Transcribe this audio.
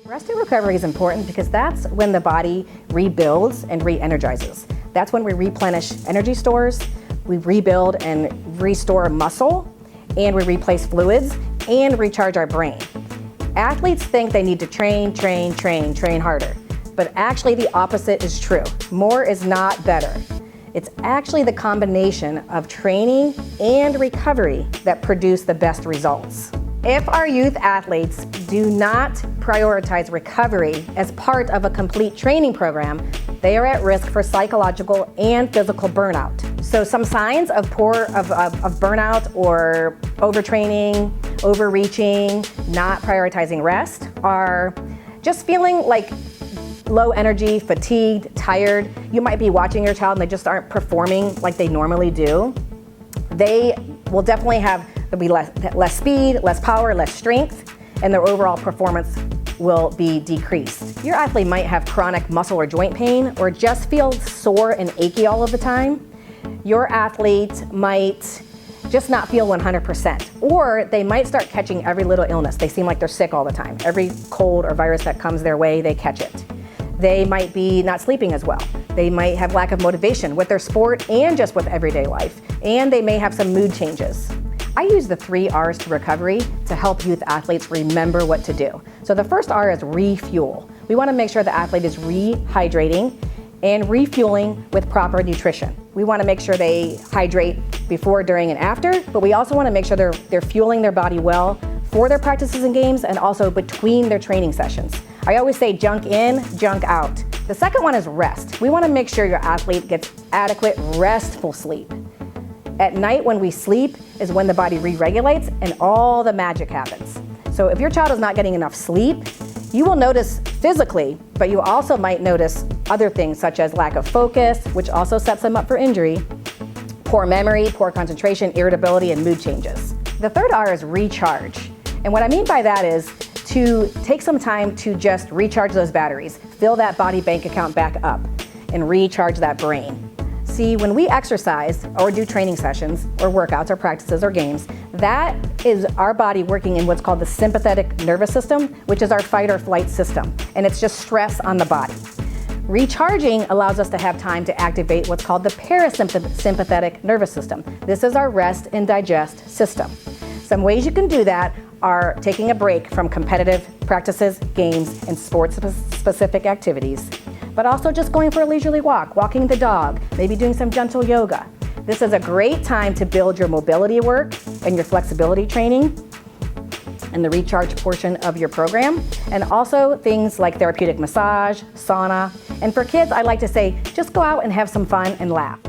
Rest and recovery is important because that's when the body rebuilds and re-energizes. That's when we replenish energy stores, we rebuild and restore muscle, and we replace fluids and recharge our brain. Athletes think they need to train harder, but actually the opposite is true. More is not better. It's actually the combination of training and recovery that produce the best results. If our youth athletes do not prioritize recovery as part of a complete training program, they are at risk for psychological and physical burnout. So some signs of burnout or overtraining, overreaching, not prioritizing rest are just feeling like low energy, fatigued, tired. You might be watching your child and they just aren't performing like they normally do. They will definitely there'll be less speed, less power, less strength, and their overall performance will be decreased. Your athlete might have chronic muscle or joint pain or just feel sore and achy all of the time. Your athlete might just not feel 100%, or they might start catching every little illness. They seem like they're sick all the time. Every cold or virus that comes their way, they catch it. They might be not sleeping as well. They might have lack of motivation with their sport and just with everyday life. And they may have some mood changes. I use the 3 R's to recovery to help youth athletes remember what to do. So the first R is refuel. We want to make sure the athlete is rehydrating and refueling with proper nutrition. We want to make sure they hydrate before, during, and after, but we also want to make sure they're fueling their body well for their practices and games and also between their training sessions. I always say junk in, junk out. The second one is rest. We want to make sure your athlete gets adequate, restful sleep. At night when we sleep is when the body re-regulates and all the magic happens. So if your child is not getting enough sleep, you will notice physically, but you also might notice other things such as lack of focus, which also sets them up for injury, poor memory, poor concentration, irritability, and mood changes. The third R is recharge. And what I mean by that is to take some time to just recharge those batteries, fill that body bank account back up, and recharge that brain. See, when we exercise or do training sessions or workouts or practices or games, that is our body working in what's called the sympathetic nervous system, which is our fight or flight system, and it's just stress on the body. Recharging allows us to have time to activate what's called the parasympathetic nervous system. This is our rest and digest system. Some ways you can do that are taking a break from competitive practices, games, and sports-specific activities, but also just going for a leisurely walk, walking the dog, maybe doing some gentle yoga. This is a great time to build your mobility work and your flexibility training and the recharge portion of your program, and also things like therapeutic massage, sauna, and for kids, I like to say, just go out and have some fun and laugh.